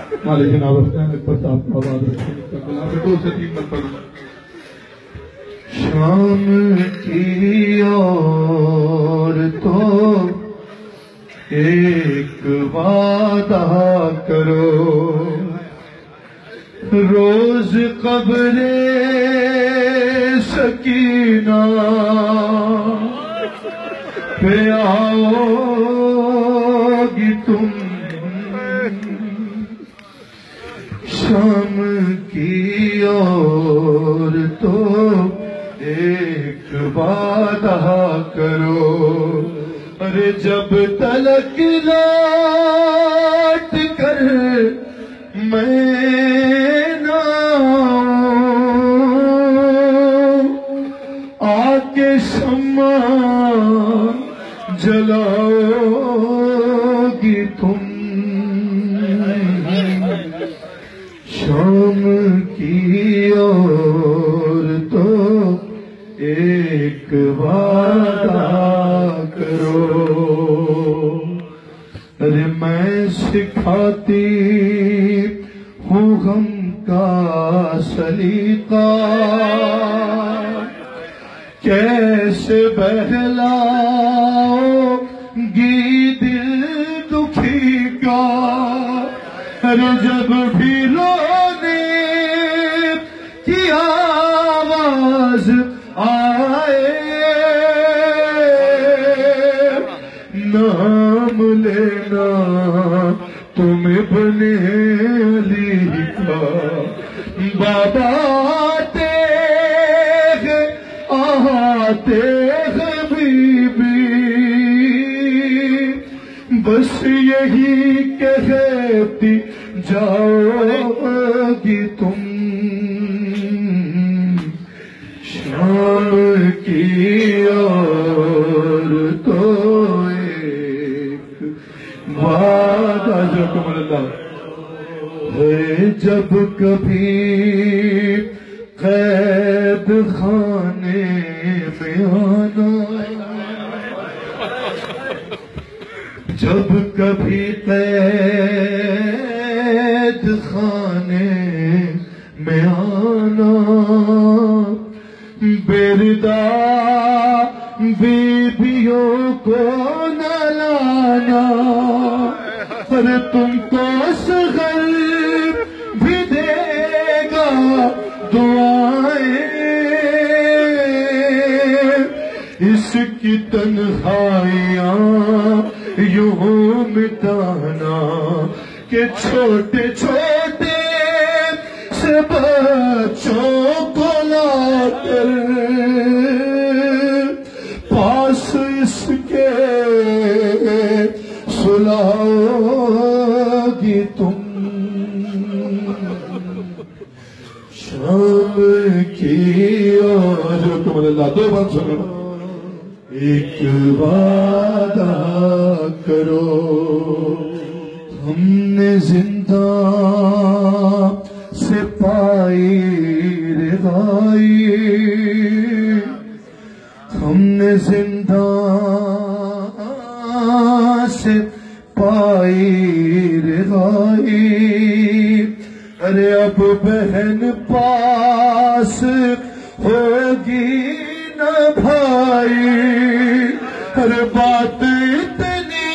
مالک ناوستان ایک پرس آپ کو آباد رکھیں کلام میں 2 سے 3 مرتبہ شام کی اور تو ایک وعدہ کرو روز قبر سکینہ پہ آؤ گی تم شام کی اور تو ایک وعدہ کرو ارے جب تلک لوٹ کر میں نہ آ کے شمع جلاؤ گی تم شام کی اور تو ایک وعدہ کرو ارے میں سکھاتی ہوں غم کا سلیقہ کیسے بہلاؤ گی دل دکھی کا ارے جب بھی رونے کی آواز آئے نام لینا تم ابن علی کا بابا آتے بی بس یہی کہتی جاؤ گی تم شام کی اور تو ایک وعدہ جزاکم اللہ ہے جب کبھی قید خانے میں آنا جب کبھی قید خانے میں آنا بردا بیبیوں کو نہ لانا پر تم کو صغر بھی دے گا دعائیں اس کی تنہائیاں یوں مٹانا کہ چھوٹے چھوٹے سے بچوں کو لا کر پاس اس کے سلاؤ گی تم شام کی اور تم اللہ 2 بار سنو ایک وعدہ کرو ہم نے زندہ سے پائی رہائی ہم نے زندہ سے پائی رہائی ارے اب بہن پاس ہوگی نہ بھائی ہر بات اتنی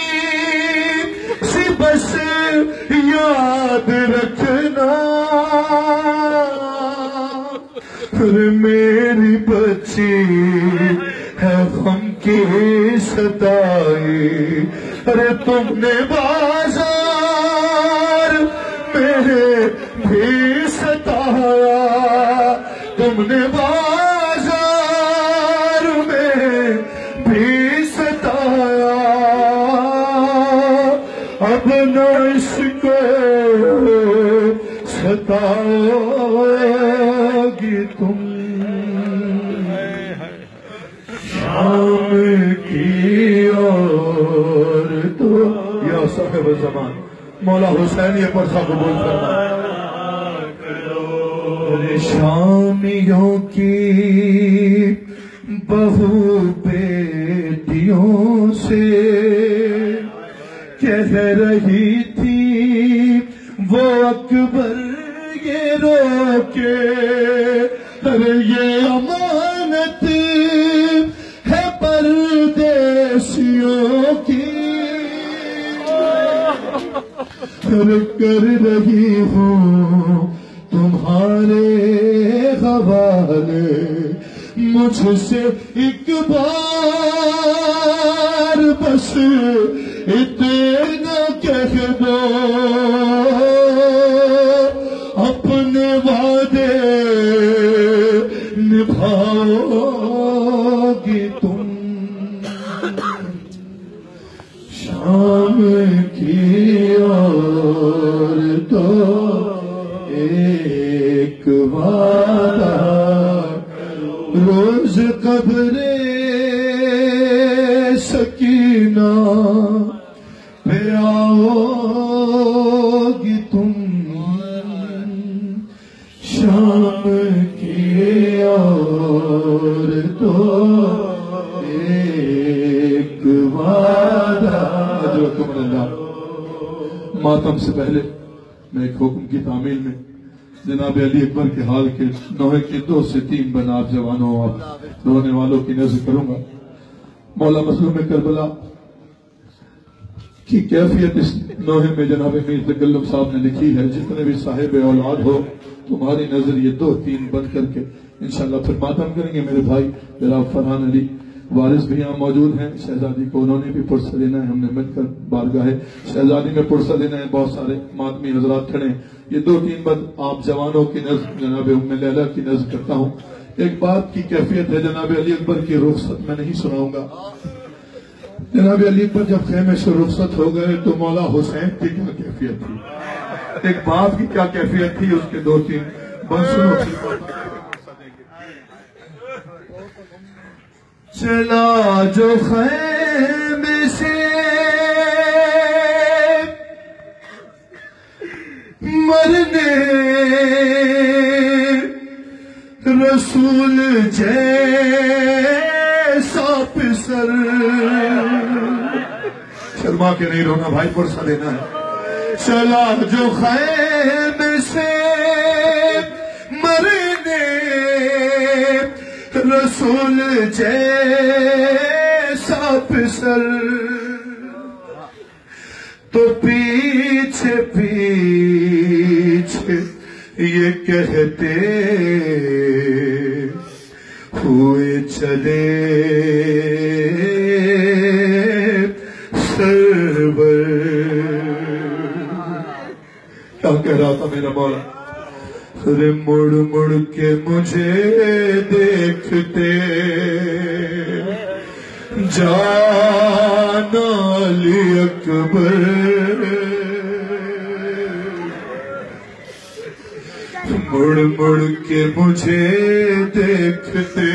سی بس یاد رکھنا میری بچی ہے غم کی ستائی ارے تم نے بازار میں بھی ستایا تم نے بازار میں بھی ستایا اب نہ اس کو ستاؤ گی تم شام کی اور تو یا صاحب زمان مولا حسین یہ پرسا قبول فرمائے شامیوں کی بہو بیٹیوں سے کہہ رہی تھی وہ اکبر یہ روکے ارے یہ امانت ہے پردیسیوں کی کر رہی ہوں تمہارے حوالے مجھ سے ایک بار بس اتنا کہہ دو اپنے وعدے نبھاؤ گی تم شام کی اور تو ایک وعدہ روز قبر سکینہ پہ آؤ گی تم شام کی اور تو ایک وعدہ جو تم اللہ ماتم سے پہلے میں ایک حکم کی تعمیل میں جناب علی اکبر کے حال کے نوحے کے 2 سے 3 بناب جوانوں اور رونے والوں کی نظر کروں گا مولا مظلوم کربلا کی کیفیت اس نوحے میں جناب میر تکلم صاحب نے لکھی ہے جتنے بھی صاحب اولاد ہو تمہاری نظر یہ 2-3 بند کر کے انشاءاللہ پھر ماتم کریں گے میرے بھائی جناب فرحان علی وارث بھی یہاں موجود ہیں شہزادی کو انہوں نے بھی پرسہ دینا ہے ہم نے مل کر بارگاہ شہزادی میں پرسہ دینا ہے بہت سارے ماتمی حضرات کھڑے ہیں یہ 2-3 بند آپ جوانوں کی نظر جناب ام لیلہ کی نظر کرتا ہوں ایک بات کی کیفیت ہے جناب علی اکبر کی رخصت میں نہیں سناؤں گا جناب علی اکبر جب خیمے سے رخصت ہو گئے تو مولا حسین کی کیا کیفیت تھی ایک باپ کی کیا کیفیت تھی اس کے 2-3 بند سنو چلا جو خیمے سے مرنے رسول جیسا پسر شرما کے نہیں رونا بھائی پرسہ دینا ہے چلا جو خیمے سے مرنے رسول جیسا پسر تو پیچھے پیچھے یہ کہتے ہوئے چلے سرور کیا کہہ رہا تھا میرا مولا ارے مڑ مڑ کے مجھے دیکھتے جانا علی اکبر مڑ مڑ کے مجھے دیکھتے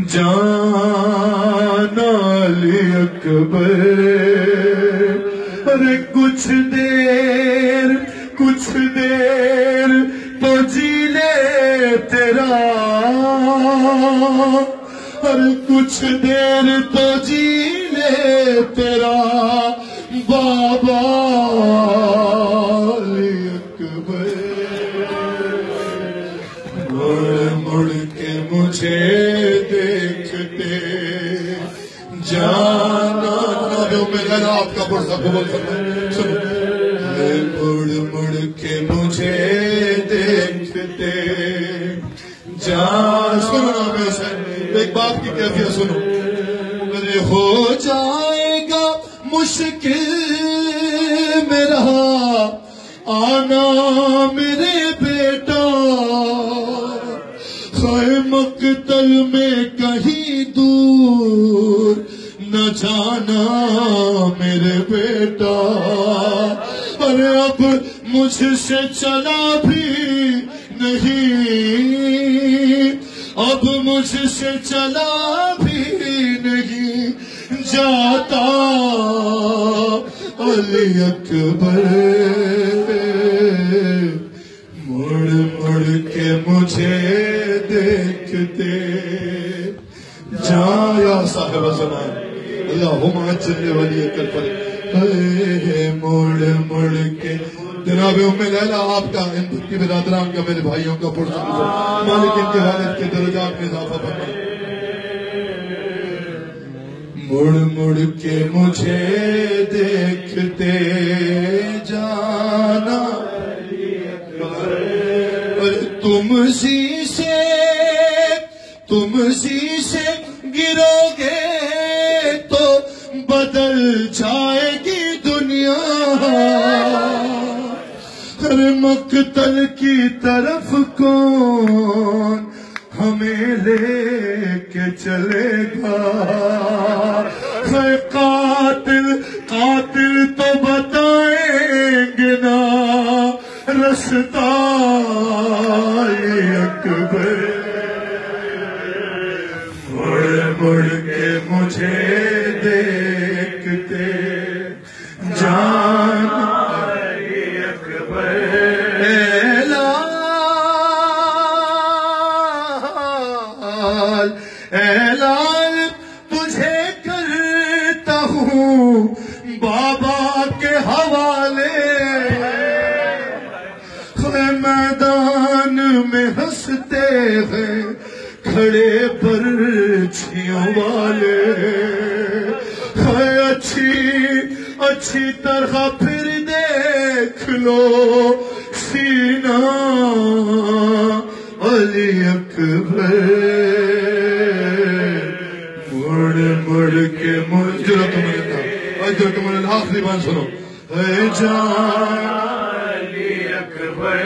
جانا علی اکبر ارے کچھ دیر تو جی لے تیرا اور کچھ دیر تو جی لے تیرا بابا علی اکبر مڑ مڑ کے مجھے دیکھتے جانا میرا آپ کا پرسہ قبول کرنا مڑ مڑ کے مجھے دیکھتے سنو ایک بات کی کیفیت سنو میرے ہو جائے گا مشکل میرا آنا میرے بیٹا خیر مقتل میں کہیں دور نہ جانا میرے بیٹا ارے اب مجھ سے چلا بھی نہیں اب مجھ سے چلا بھی نہیں جاتا علی اکبر مڑ مڑ کے مجھے دیکھتے جایا صاحب زمان اللہم اجل ولی اکبر مڑ مڑ کے جناب ام لیلہ آپ کا ان کی برادران کا میرے بھائیوں کا پرسکون مالک ان کے والد کے درجات میں اضافہ فرمائے مڑ مڑ کے مجھے دیکھتے جانا تم سی سے گرو گے تو بدل جائے گی دنیا ہر مقتل کی طرف کون ہمیں لے کے چلے گا قاتل تو بتائیں گے نا رستہ اکبر مڑ مڑ کے مجھے دیکھتے جانا اکبر اعلان تجھے کرتا ہوں بابا کے حوالے میدان میں ہنستے ہیں کھڑے پرچھیوں والے اچھی طرح پھر دیکھ لو سینہ علی اکبر مڑ کے مجھے تمہیں آخری بات سنو اے جان علی اکبر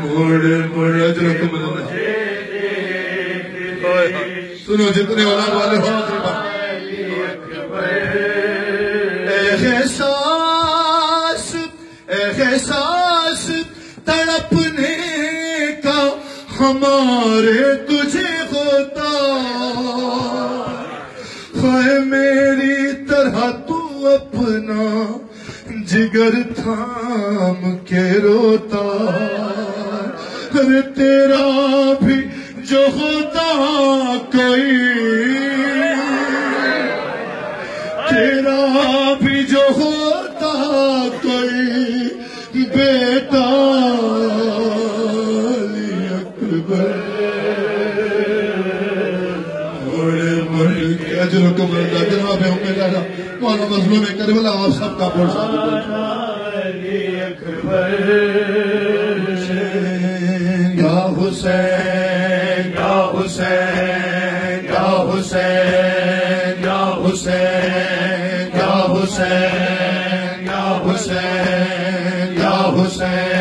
مڑ سنو جتنے اولاد والے ہو احساس تڑپنے کا ہمارے تجھے ہوتا ہے میری طرح تو اپنا جگر تھام کے روتا ارے تیرا بھی جو ہوتا کوئی تیرا بھی جو ہوتا کوئی بیٹا علی اکبر مڑ کے اجرکم اللہ جناب ام لیلہ مولا مظلوم کربلا آپ سب کا پرسا علی اکبر یا حسین یا حسین یا حسین یا حسین یا حسین یا حسین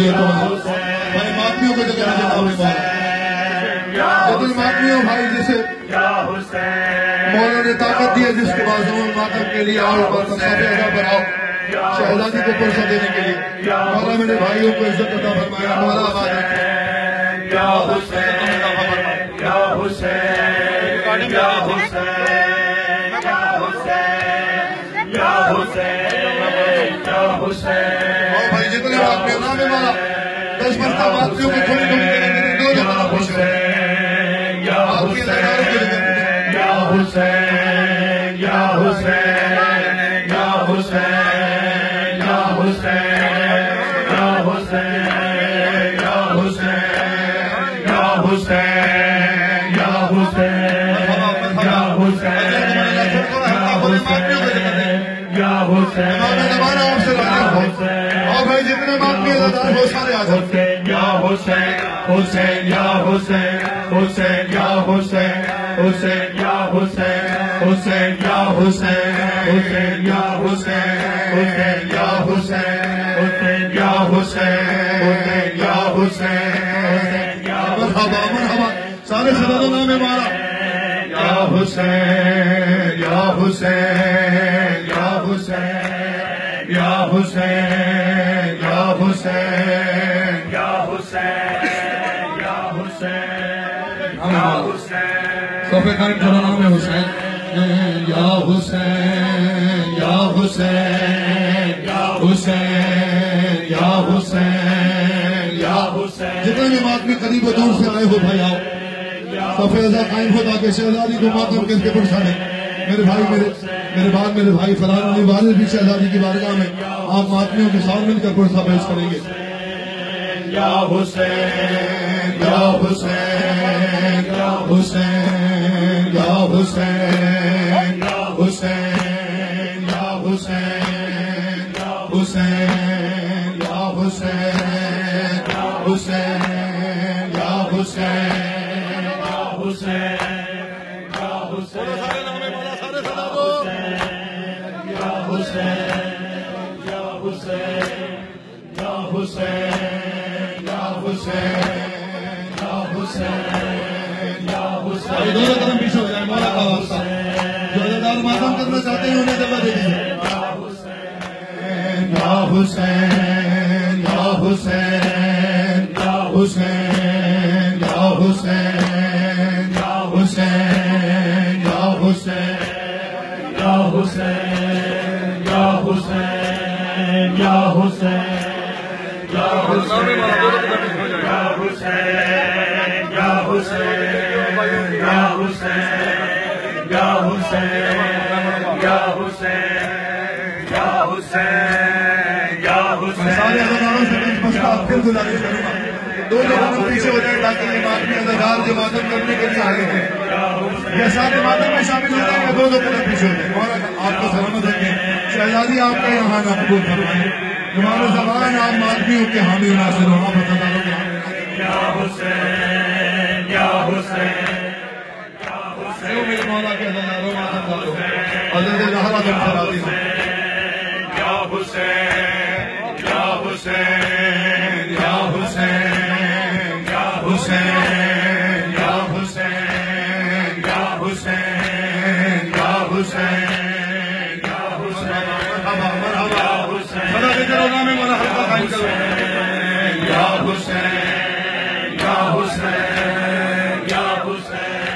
یا حسین بھائی ماتمیوں کو جگہ ماتمیوں بھائی جسے مولا نے طاقت دی ہے جس کے بازوں ماتم کے لیے آؤ صفحہ بناؤ شہزادی کو پرسہ دینے کے لیے مولا میرے بھائیوں کو عزت عطا فرمایا مولا آباد رکھے یا حسین یا حسین یا حسین یا حسین یا حسین یا حسین اور بھائی جتنے بات میں نام ہے مولا 10 مرتبہ باتیوں کی تھوڑی تھوڑی کریں گے 2 جمعہ خوش ہے یا حسین یا حسین یا حسین یا حسین یا حسین یا حسین یا حسین یا حسین یا حسین یا حسین اور بھائی جتنے بات میں ادھر ہو سارے آ جاتے یا حسین حسین یا حسین حسین یا حسین حسین یا حسین حسین یا حسین حسین یا حسین حسین یا حسین حسین یا حسین حسین یا حسین مرحبا مرحبا سارے سرادہ نام ہمارا یا حسین یا حسین یا حسین یا حسین یا حسین یا حسین یا حسین یا حسین صفحہ قائم کرو نام حسین یا حسین یا حسین یا حسین یا حسین یا حسین جتنے بھی آدمی قریب و دور سے آئے ہو بھائی آؤ صفحہ ازا قائم ہو تاکہ شہزادی کو ماتم کس کے پرسانے میرے بھائی میرے بھائی فلان علی والد بھی شہزادی کی بارگاہ میں آپ ماتمیوں کے ساتھ مل کر پرسہ پیش کریں گے. یا حسین یا حسین یا حسین یا حسین یا حسین یا حسین یا حسین یا حسین یا حسین یا حسین یا حسین یا حسین سارے نام مولا سارے سنا دو یا حسین یا حسین یا حسین یا حسین یا حسین یا حسین. دونوں قدم پیچھے ہو جائیں مولا کا واسطہ. جو عزادار ماتم کرنا چاہتے ہیں انہیں جگہ دے دیجیے. یا حسین یا حسین یا حسین یا حسین یا حسین یا حسین یا حسین یا حسین یا حسین یا حسین یا حسین یا حسین یا حسین یا حسین یا حسین یا حسین یا حسین. سارے عزاداروں سے مشتاق پھر گزارش کروں گا دو جوانوں پیچھے ہو جائیں تاکہ یہ ماتمی عزادار جو ماتم کرنے کے لیے آگے ہیں یہ ساتھ ماتم میں شامل ہو جائیں گے. دو قدم پیچھے ہو جائیں. مولا آپ کو سلامت رکھیں. شہزادی آپ کا یہاں نہ قبول فرمائیں. زمان و زمان آپ ماتمیوں کے حامی و ناصر ہو. آپ وطنداروں کے حامی یا حسین یا حسین یا حسین. میرے مولا کے عزاداروں ماتم داروں حضرت زہرا بنت فاطمہ یا حسین یا حسین یا حسین یا حسین یا حسین یا حسین یا حسین یا حسین مرحبا یا حسین. بڑا ذکر ہوگا میں مولا حلقہ قائم کروں. یا حسین یا حسین یا حسین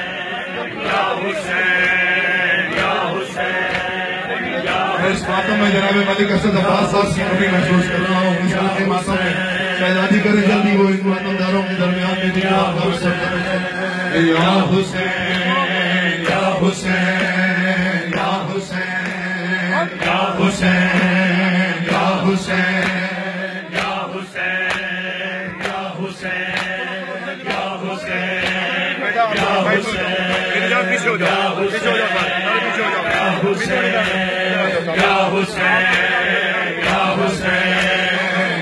یا حسین یا حسین یا. اس ماتم میں جناب ملک اسد عباس صاحب کی کمی محسوس کر رہا ہوں. اس کے ماتم میں شہزادی کرے جلدی وہ ان ماتمداروں کے درمیان میں دیا. یا حسین یا حسین یا حسین یا حسین یا حسین یا حسین یا حسین یا حسین یا حسین پیچھے ہو جاؤ پیچھے ہو جاؤ یا حسین یا حسین یا حسین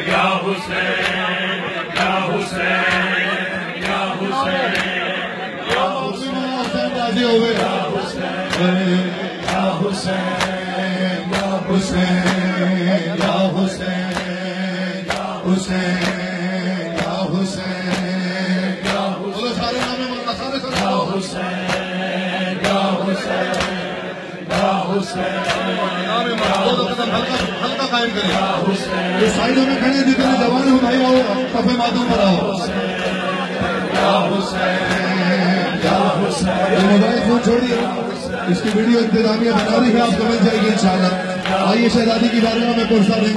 یا حسین یا حسین یا حسین یا حسین راضی ہوئے. یا حسین یا حسین یا حسین یا حسین یا حسین یا حسین یا حسین. سارے نام مولا سارے یا حسین یا حسین یا حسین. حلقہ قائم کریں. جو سائڈوں میں کھڑے جتنے جوان ہو بھائی آؤ صفحے ماتم پر آؤ. یا حسین یا حسین. موبائل فون چھوڑیے. اس کی ویڈیو انتظامیہ بنا رہی ہے آپ کو مل جائے گی انشاءاللہ. آئیے شہزادی کی بارگاہ میں پرسہ دیں.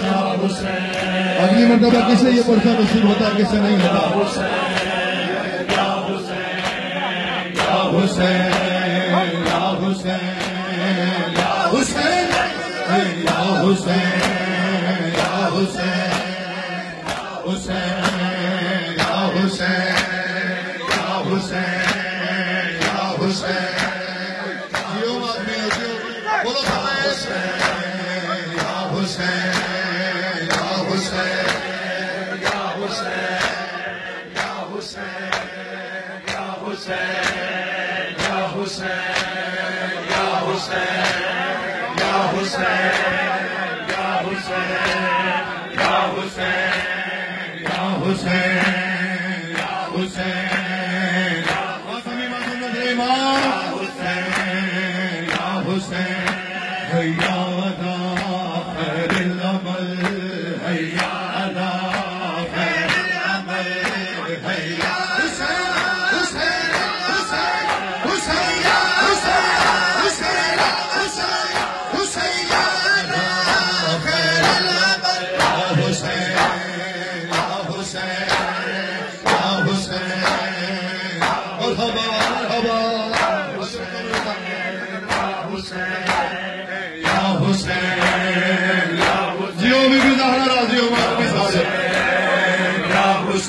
اگلی مرتبہ کسے یہ پرسہ نصیب ہوتا ہے کسے نہیں ہوتا. یا حسین یا حسین یا حسین یا حسین یا حسین یا حسین حسین یا حسین یا حسین یا حسین. جیو آدمی بولو حسین یا حسین یا حسین یا حسین یا حسین یا حسین یا حسین یا حسین یا حسین یا حسین یا حسین یا حسین یا حسین. ماتمی ماتم نظر امام حسین یا حسین. حیا علی خیر العمل حیا علی خیر العمل حیا حسین حسین حسین حسین یا حسین حسین حسین حسین علی خیر العمل. یا حسین یا حسین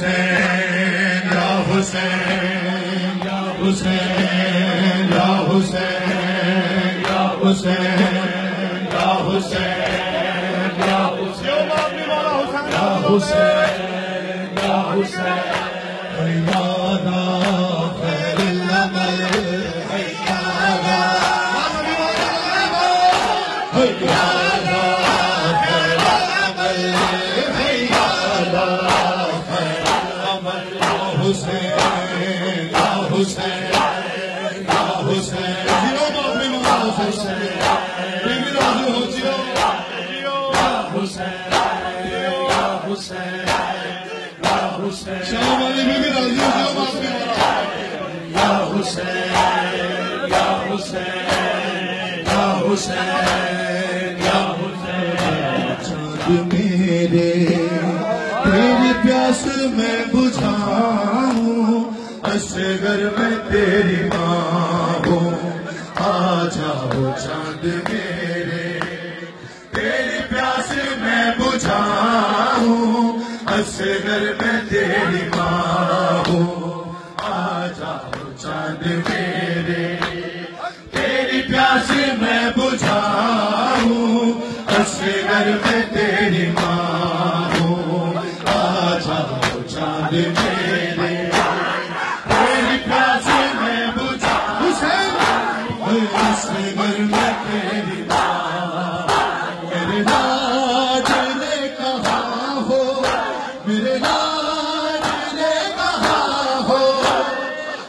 حسین یا حسین یا حسین یا حسین یا حسین یا حسین یا حسین یا حسین یا حسین حیانا خیر العمل حیانا حیانا خیر العمل حیانا خیر العمل یا حسین یا حسین یا حسین جیو باپی مولا حسین بیوی راضی ہو جیو یا حسین یا حسین یا حسین شام علی بیوی راضی ہو جیو باپی مولا یا حسین یا حسین یا حسین یا حسین چاند میرے تیری پیاس میں بجھاؤں اصغر میں تیری ماں ہوں آ جاؤ چاند میرے تیری پیاس میں بجھاؤں اصغر میں تیری ماں ہوں آ جاؤ چاند میرے تیری پیاس میں بجھاؤں اصغر میں تیری ماں ہوں آ جاؤ چاند میرے تیری پیاس میں بجھاؤں اصغر میں تیری ماں میرے لاج نے کہا ہو میرے لاج نے کہا ہو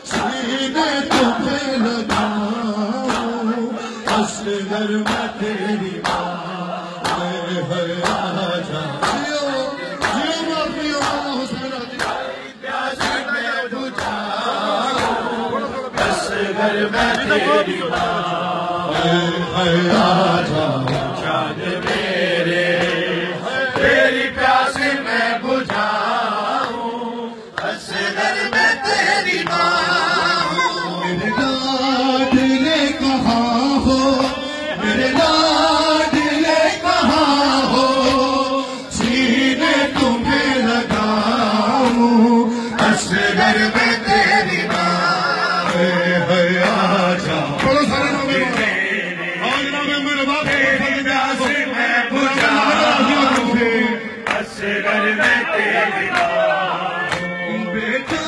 سینے تمہیں لگاؤں اصغر میں تیری ماں آجا جیو جیو باپیو حسین پیاس میں بجھاؤں اصغر میں تیری ماں آجا چاند میرے تیری پیاس میں بجھاؤں اصغر میں تیری ماں میرے لاڈ نے کہا ہو میرے لاڈ نے کہا ہو سینے تمہیں لگاؤں اصغر میں تیری ماں آجا بڑو سارے نام میرے باپ تیری پیاس میں بجھاؤں اصغر میں تیری ماں بیٹا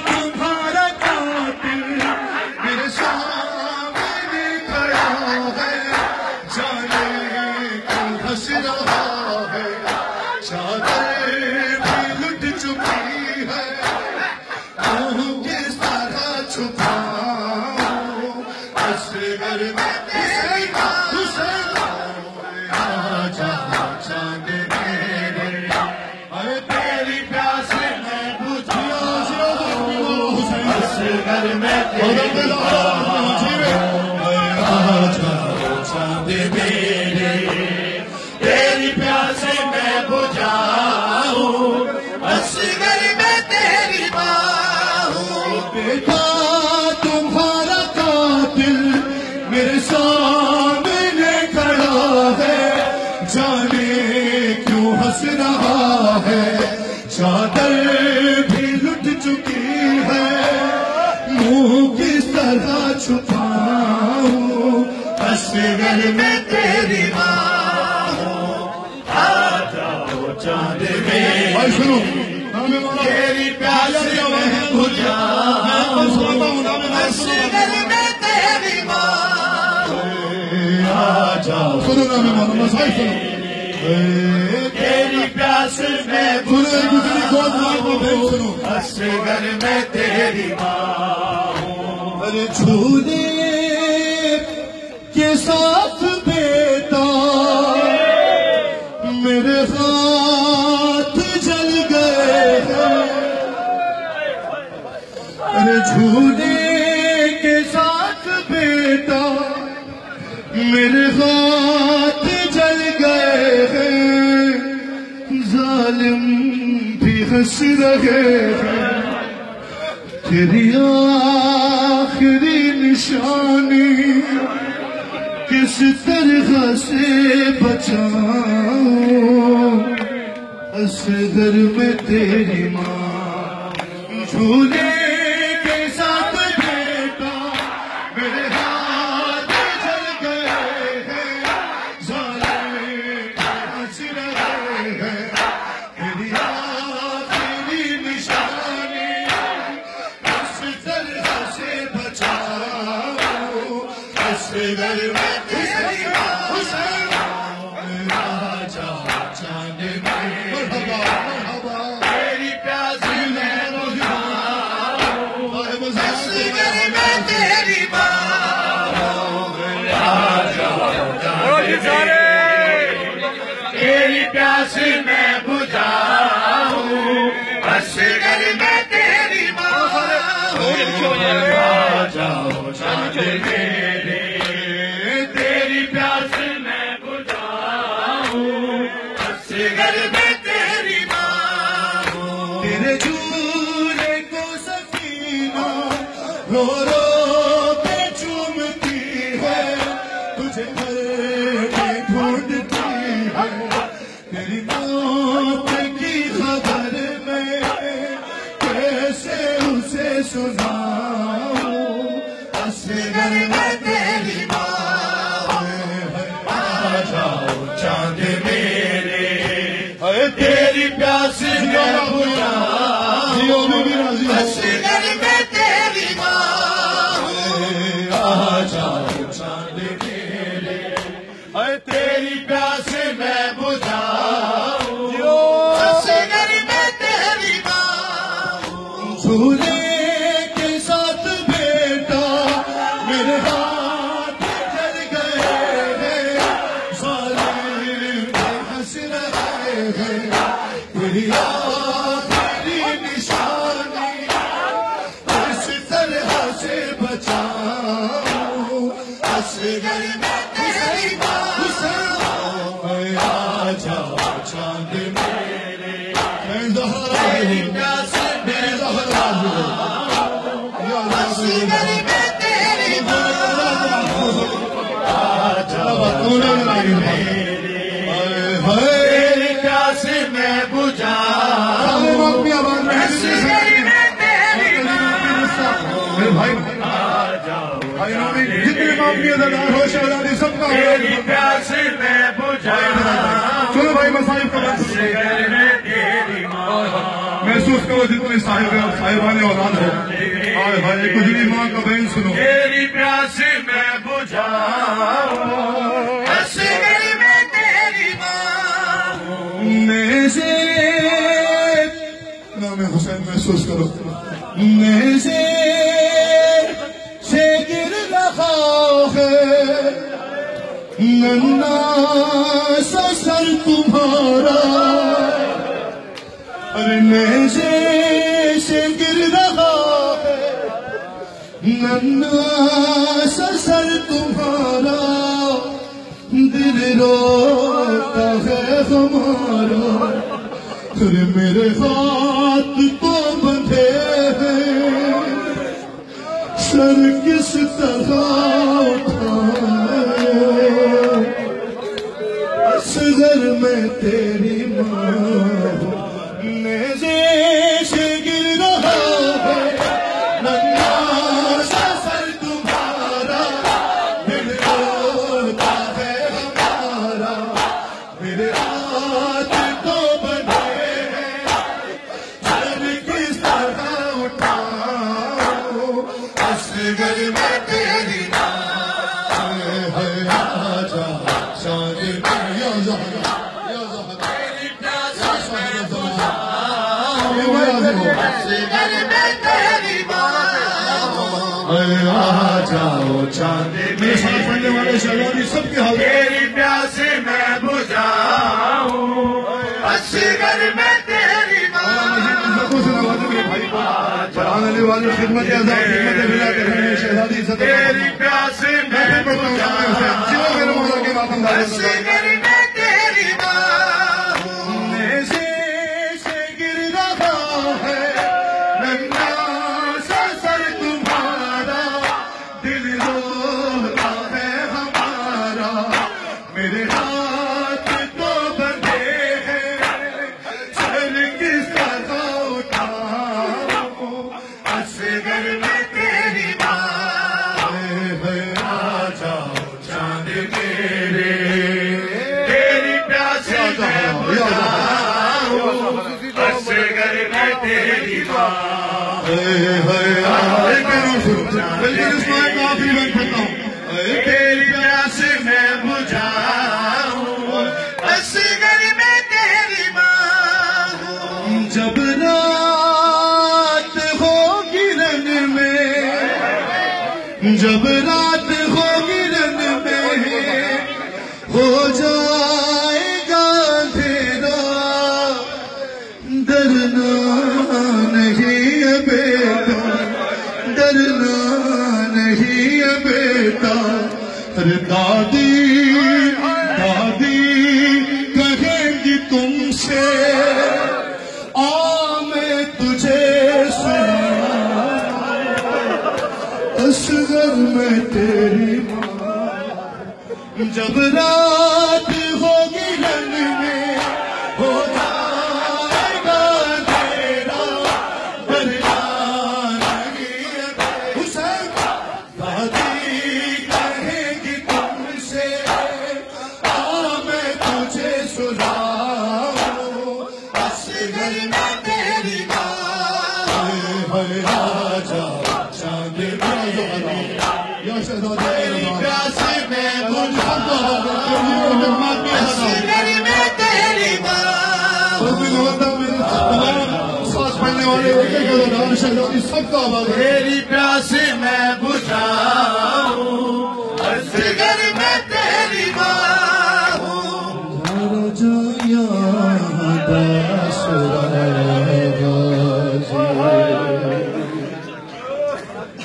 تمہارا قاتل میرے سامنے کھڑا ہے جانے کیوں ہنس رہا ہے چادر بھی لٹ چکی ہے منہ کس طرح چھپاؤں اصغر میں تیری ماں آجا چاند میرے اے تیری پیاس میں بجھاؤں اصغر میں تیری ماں آجا چاند میرے تیری پیاس میں بجھاؤں اصغر میں تیری ماں بیٹا تمہارا قاتل میرے سامنے کھڑا ہے جانے کیوں ہنس رہا ہے چادر بھی لٹ چکی ہے منہ کس طرح چھپاؤں اصغر میں تیری ماں آ جاؤ چاند میرے تیری پیاس میں بجھاؤں اصغر میں تیری ماں آ جاؤ سنو نام محمد صاحب سنو تیری پیاس میں بجھاؤں اصغر میں تیری ماں ارے جھولے کے ساتھ بیٹا میرے ہاتھ جل گئے ارے جھولے کے ساتھ بیٹا میرے ہاتھ جل گئے ہیں ظالم بھی ہنس رہے ہیں تیری آخری نشانی کس طرح سے بچاؤں اصغر میں تیری ماں جھولے کے ساتھ بیٹا میرے ہاتھ جل گئے ہیں ظالم ہنس رہے ہیں میری آخری نشانی اس طرح سے بچاؤ اس گھر میں تیری حسین راجا چاند میں مرحبا تیری پیاس میں بجھاؤں اس گھر میں تیری راجا چاند تیری پیاس میں بجھاؤں اس گھر میں تیری راجا چاند میرے تیری پیاس میں بجھاؤں اس گھر میں تیری تیرے جھولے کو سکینہ رو رو کے چومتی ہے تجھے گھر میں ڈھونڈتی ہے تیری موت کی خبر میں کیسے اسے سناؤں اصغر میں تیری آ جاؤ چاند میرے تیری پیاس میں بجھاؤں اصغر میں تیری آ جاؤ چاند میرے تیری پیاس میں بجھاؤں اصغر میں تیری جھولے کے ساتھ بیٹا میرے ہاتھ جل گئے ہیں ظالم ہنس رہے ہیں تیری آخری نشانی اس طرح سے بچاؤ اصغر میں تیری حسین آ جاؤ چاند میرے تیری پیاس میں اصغر میں تیری تیری پیاس میں بجھاؤں اصغر میں تیری جتنے معاملی اداکار ہو شہزادی سب کا تیری پیاس میں بجھاؤں چلو بھائی مسائل کا اصغر میں تیری محسوس کرو جتنے صاحب اور صاحبان اولاد ہو آئے بھائی گجری ماں کا بین سنو تیری پیاس میں بجھاؤں اصغر میں تیری نیزے نام حسین محسوس کرو نیزے سے گر رہا ہے ننا سا سر تمہارا نیزے سے گر رہا ہے ننا سا سر تمہارا دل روتا ہے ہمارا پھر میرے ہاتھ تو بندھے ہیں سر کس طرح اٹھائے اصغر میں تیری ماں نیزے سے گر رہا ہے ننا سا سر تمہارا دل روتا ہے ہمارا میرے ہاتھ تو بندھے ہیں سر کس طرح اٹھاؤں اصغر میں تیری آجا شان یا زہرا یا زہرا تیری پیاس میں اصغر میں تیری آ جاؤ چاند میرے ساتھ پڑھنے والے شہزادی سب کے حاضر تیری پیاس میں بجھاؤں اصغر میں تیری عزتوں سے نوازے میرے بھائی کو فرحان علی والے خدمت اعزاز خدمت بلا کر رہے ہیں شہزادی عزت تیری پیاس میں بجھاؤں میرے مولا کے بات انداز اصغر میں تیری نیزے سے گر رہا ہے ننا سا سر تمہارا دل روتا ہے ہمارا میرے ہاتھ تو بندھے ہیں سر کس طرح اٹھاؤں تیری ماں ایک بار سنو بلکہ اس میں ایک آخری بند کرتا ہوں تیری پیاس میں بجھاؤں اصغر میں تیری ماں ہوں جب رات ہوگی رن میں جب رات ہوگی رن میں ہو جائے گا اندھیرا ڈرنا نہیں ہے بیٹا ڈرنا نہیں ہے بیٹا ارے دادی دادی کہیں گی تم سے میں تجھے سنا اصغر میں تیری ماں جب رات ہوگی رن میں ہو جائے گا تیرا ڈرنا نہیں حسین دادی کہیں گی تم سے میں تجھے سناؤں اصغر میں تیری ماں راجا چاند یا شہزادے پیاس میں اصغر میں تیری ماں سانس پڑھنے والے شہزادی سب کا آواز ہے تیری پیاس میں بجھاؤں اصغر میں تیری ماں ہوں راجا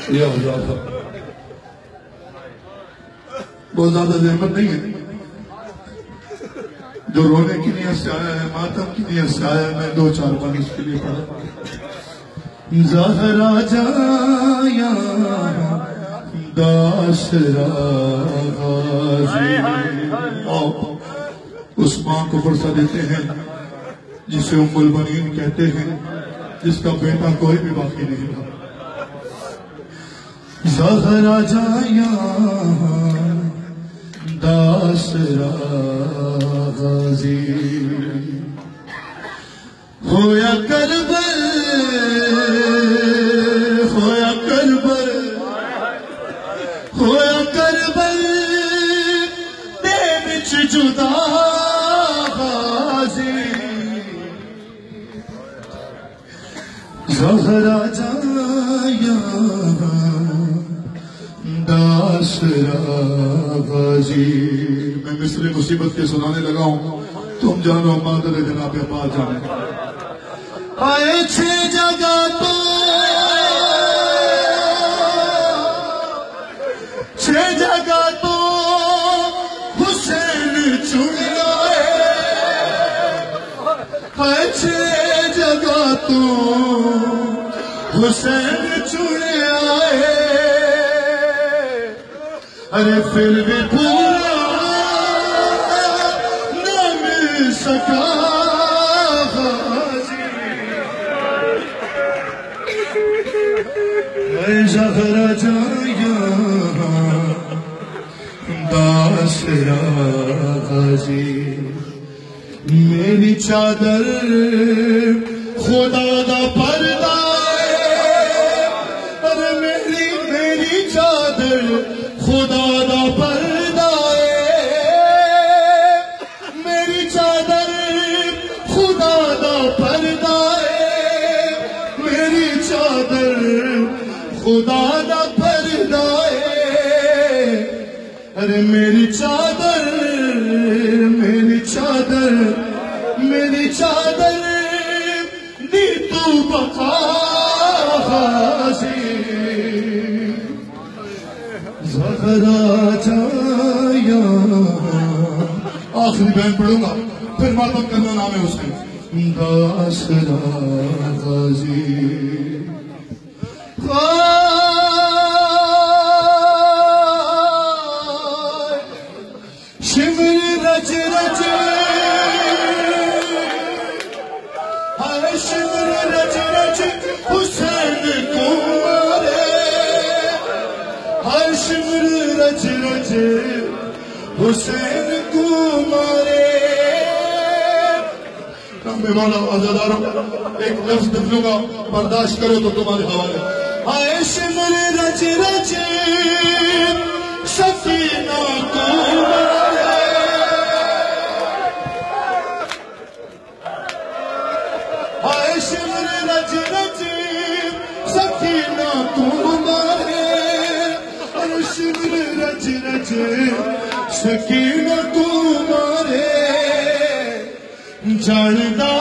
یا بہت زیادہ زحمت نہیں ہے جو رونے کی نیت سے آیا ہے ماتم کی نیت سے آیا ہے میں دو چار بار اس کے لیے پڑھا زہرا جایا داسرا غازی اس ماں کو فرصہ دیتے ہیں جسے ام البنین کہتے ہیں جس کا بیٹا کوئی بھی باقی نہیں تھا زہرا جایا داسرا غازی ہویا کربل ہویا کربل ہویا کربل دے وچ جدا غازی زہرا جایا داسرا غازی میں مصر مصیبت کے سنانے لگا ہوں تم جانو مادر جناب عباس جانے آئے چھ جگہ تو چھ جگہ تو حسین چن آئے آئے چھ جگہ تو حسین چن آئے ارے پھر بھی پورا نہ مل سکا زہرا جایا داسرا غازی میری چادر خدا دا پردہ ارے میری چادر خدا دا پردہ میری چادر خدا دا پردہ میری چادر خدا دا پردہ ارے میری چادر میری چادر میری چادر دی تو بقا غازی زہرا جایا آخری بین پڑھوں گا پھر ماتم کرنا نام ہے اس کے داسرا غازی شمر رج رج ہر شمر رج رج حسین کو مارے ہر شمر رج رج حسین کو مارے میں مولا عزاداروں ایک لفظ دکھلوں گا، برداشت کرو تو تمہارے حوالے. آئے شمر رچ رچ سفینہ کو مارے، آئے شمر رچ رچ سفینہ کو مارے، اور شمر رچ رچ سکینہ کو مارے، جاندہ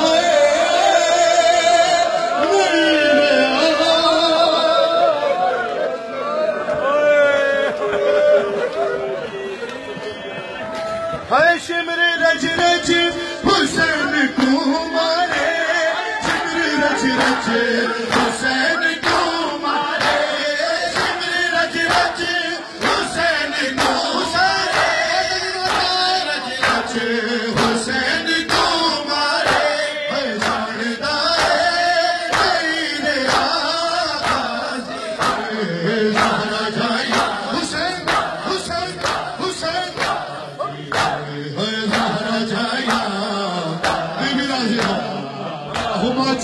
شمر رج رج حسین کو مارے، شمر رج رج حسین کو مارے، شمر رج رج حسین کو مارے، رج رج حسین کو مارے، جاندہ غیر آقا زہرا جائیا حسین حسین حسین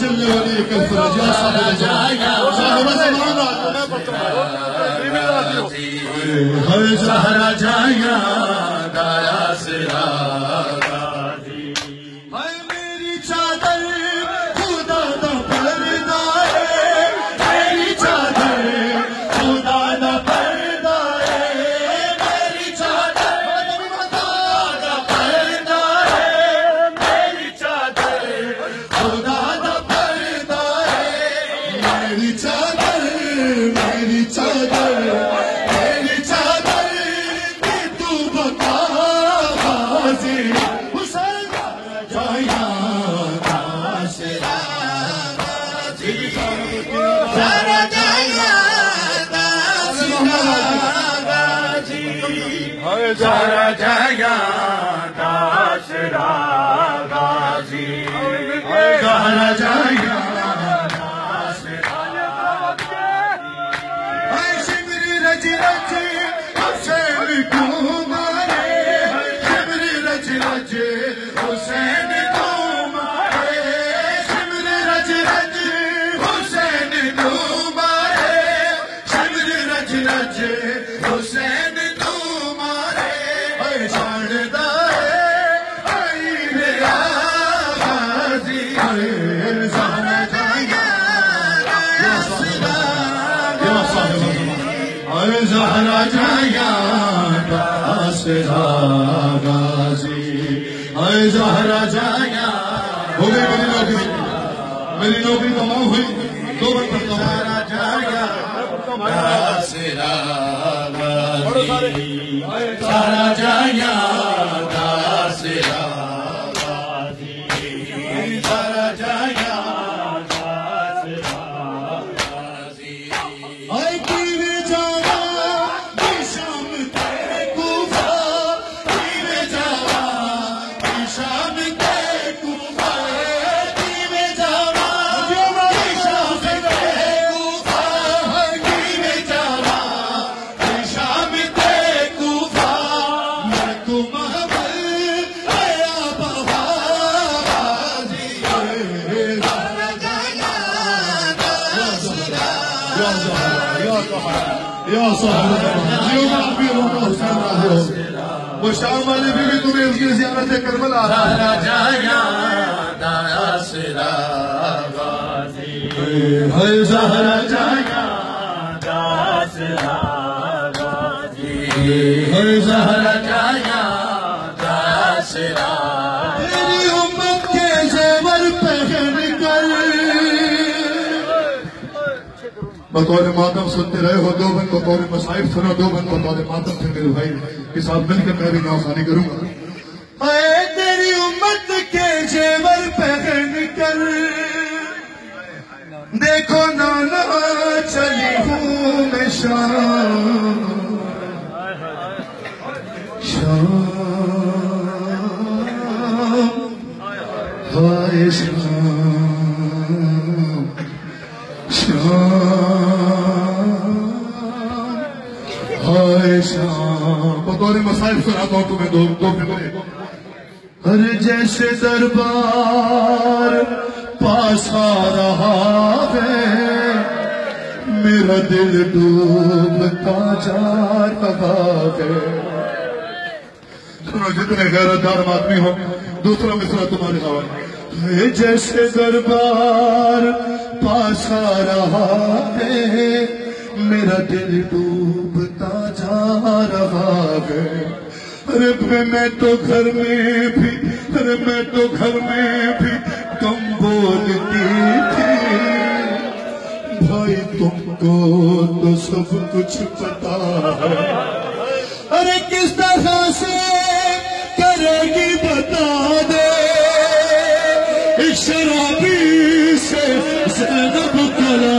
چلنے والی ایک الفرج یا صاحب زہرا جائیا دایا سرا غازی، میری چادر خدا دا پردہ ہے، میری چادر خدا دا پردہ ہے، میری چادر خدا دا پردہ ہے، میری چادر خدا میری چادر میری چادر میری چادر کہ تو بتا غازی حسین جایا داسرا غازی، زہرا جایا داسرا غازی، زہرا جایا داسرا غازی، زہرا جایا رج رج حسین کو مارے، شمر رج رج حسین کو مارے، شمر رج رج حسین کو مارے، شمر رج رج حسین کو مارے، جاندہ غیر آقا غازی، زہرا جائیا زہرا جایا داسرا غازی، اے زہرا جایا. ہو گئی میری نوکری تمام ہوئی، 2 بار پڑھتا ہوں. زہرا جایا داسرا غازی، زہرا جایا داسرا غازی، زہرا جایا داسرا غازی. اے کیویں جاواں شام تے کوفہ، کیویں جاواں شام تے کوفہ، کیویں جاواں شام تے کوفہ، کیویں جاواں شام تے کوفہ، میں کو محبت آیا بہا غازی، زہرا جایا داسرا یا صاحب جیو آپ حسین راضی ہو. وہ شام والے بھی تمہیں اس کی زیارت کربلا، زہرا جایا داسرا غازی، زہرا جایا داسرا غازی، زہرا جایا داسرا. تیری امت کے زیور پہن کر بطور ماتم سنتے رہے ہو، 2 بند بطور مصائب سنا، 2 بند بطور ماتم سے میرے بھائی کے ساتھ مل کر میں بھی نوخانی کروں گا. اے تیری امت کے زیور پہن کر دیکھو نانا چلی ہوں میں شام شام ہائے شام شام ہائے شام. بطور مسائل سناتا ہوں تمہیں 2 فکرے. ہر جیسے دربار پاس آ رہا ہے میرا دل ڈوبتا جا رہا ہے. سنو جتنے غیرتدار آدمی ہو دوسرا مصرع تمہارے حوالے. جیسے دربار پاس آ رہا ہے میرا دل ڈوبتا جا رہا ہے. ارے میں تو گھر میں بھی تم بولتی تھی بھائی تم کو تو سب کچھ پتا ہے. ارے کس طرح سے کرے گی بتا دے ایک شرابی سے زینب کلا.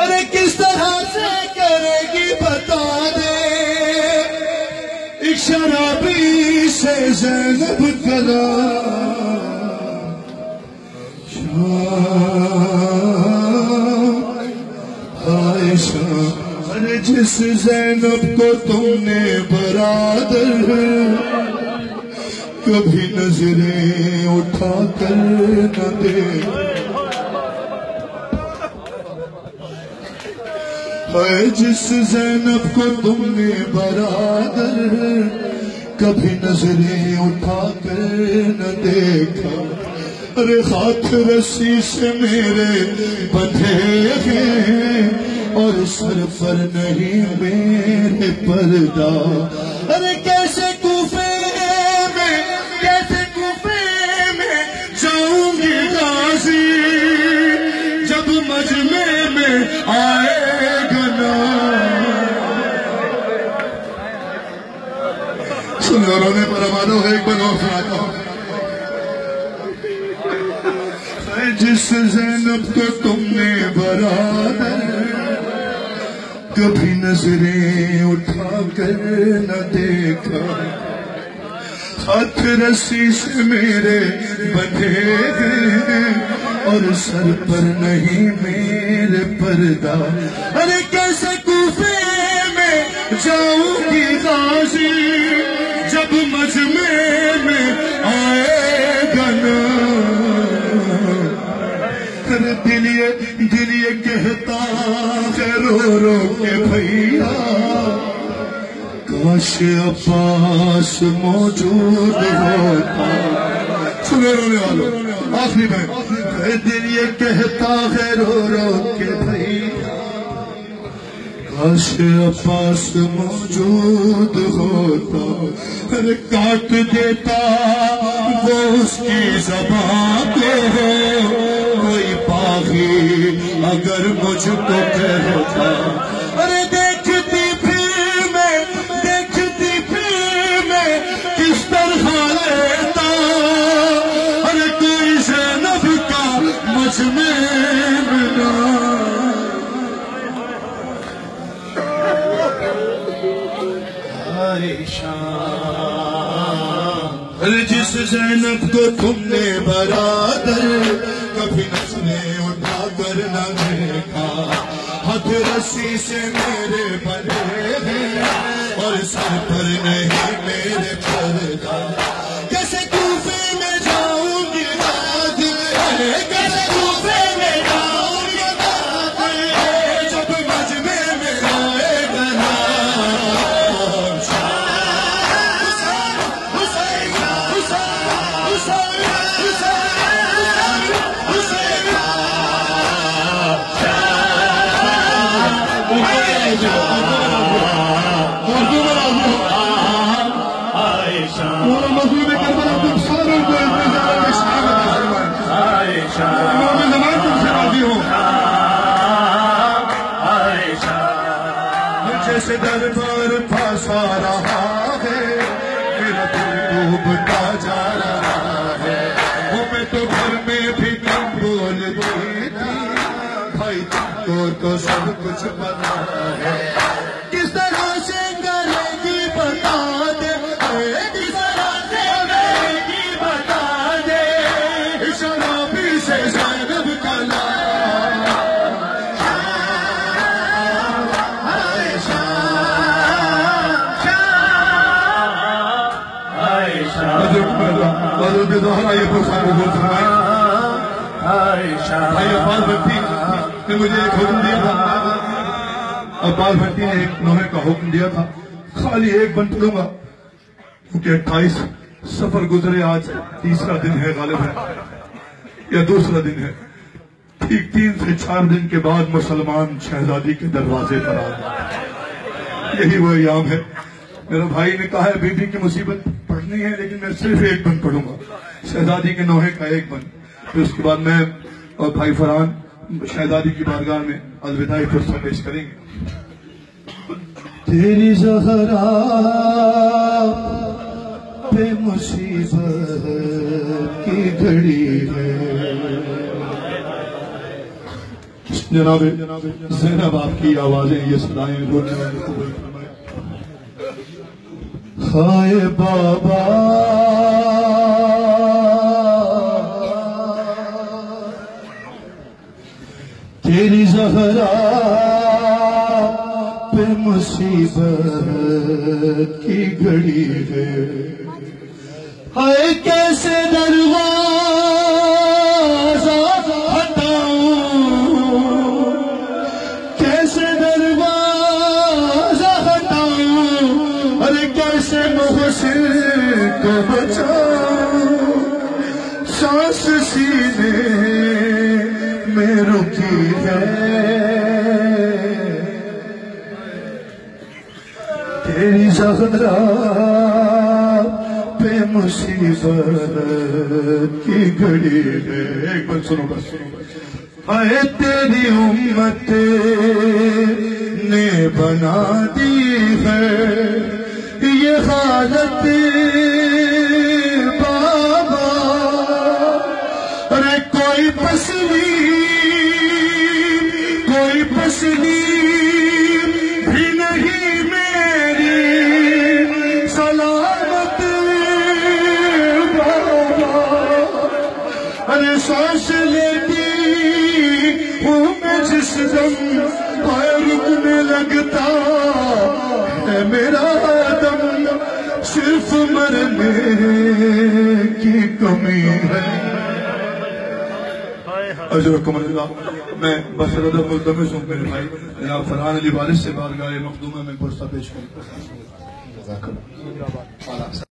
ارے کس طرح سے کرے گی بتا دے ایک شرابی سے زینب کلا. عائشہ ارے جس زینب کو تم نے برادر کبھی نظریں اٹھا کر نہ دیکھ. جس زینب کو تم نے برادر کبھی نظریں اٹھا کر نہ دیکھا. ارے ہاتھ رسی سے میرے بندھے ہیں اور سر پر نہیں میرے پردہ. ارے کیسے کوفے میں جاؤں گی غازی جب مجمع میں آئے گا نا. سنو رونے پر امانو ہے ایک بار اور سناتا ہوں. جس زینب کو تم نے برادر کبھی نظریں اٹھا کر نہ دیکھا. ہاتھ رسی سے میرے بندھے ہیں اور سر پر نہیں میرے پردہ. ارے کیسے کوفے میں جاؤں گی غازی جب مجمع میں آئے گا نا. دل یہ کہتا ہے رو رو کے بھیا کاش عباس موجود ہوتا. سنو رونے والوں آخری میں دل یہ کہتا ہے رو رو کے بھیا کاش عباس موجود ہوتا. کاٹ دیتا وہ اس کی زبان کو کوئی باغی اگر مجھ کو کہتا. ارے دیکھتی پھر میں کس طرح لیتا. ارے کوئی زینب کا مجمع بنا. جس زینب کو تم نے برادر کبھی نظریں اٹھا کر نہ دیکھا. ہاتھ رسی سے میرے بندھے ہیں اور سر پر نہیں میرے پردہ. کیسے کوفے میں جاؤں گی غازی کیسے کوفے میں جاؤں گی غازی جب مجمع میں آئے گا نا. جیسے دربار پاس آ رہا ہے میرا دل ڈوبتا جا رہا ہے. وہ میں تو گھر میں بھی کم بولتی تھی بھائی تم کو تو سب کچھ پتا ہے. کس طرح سے کرے گی بتا دے کس طرح سے کرے گی بتا دے شرابی سے زینب کلا. حضرت زہرا یہ پرسان کو بول فرمائے بھائی عباس بھٹی نے مجھے ایک حکم دیا تھا. عباس بھٹی نے ایک نوحے کا حکم دیا تھا خالی ایک بند پڑھوں گا کیونکہ 28 سفر گزرے, آج تیسرا دن ہے غالب ہے یا دوسرا دن ہے. ٹھیک 3 سے 4 دن کے بعد مسلمان شہزادی کے دروازے پر آ گئے. یہی وہ ایام ہے. میرا بھائی نے کہا ہے بی بی کی مصیبت پڑھنی ہے لیکن میں صرف ایک بند پڑھوں گا, شہزادی کے نوحے کا ایک بند. پھر اس کے بعد میں اور بھائی فرحان شہزادی کی بارگاہ میں الوداعی فرصت پیش کریں گے. تیری زہرا پہ مصیبت کی گھڑی ہے. جناب زینب آپ کی آوازیں یہ صدائیں رونے والے قبول فرمائیں. ہائے بابا تیری زہرا پہ مصیبت کی گھڑی ہے. ہائے کیسے دروازہ ہٹاؤں, کیسے دروازہ ہٹاؤں, ارے کیسے محسن کو بچاؤں. سانس سینے میں رکی ہے تیری زہرا پہ مصیبت کی گھڑی ہے. ایک بار سنو بس. ہائے تیری امت نے بنا دی ہے یہ حالت بابا. ارے کوئی تسلیم بھی نہیں میری سلامت بابا. ارے سانس لیتی ہوں میں جس دم رکنے لگتا ہے میرا دم, صرف مرنے کی کمی ہے. اجرکم اللہ. میں بصرت ملتمس ہوں میرے بھائی جناب فرحان علی وارث سے بارگاہ مخدومہ میں پرسہ پیش کروں.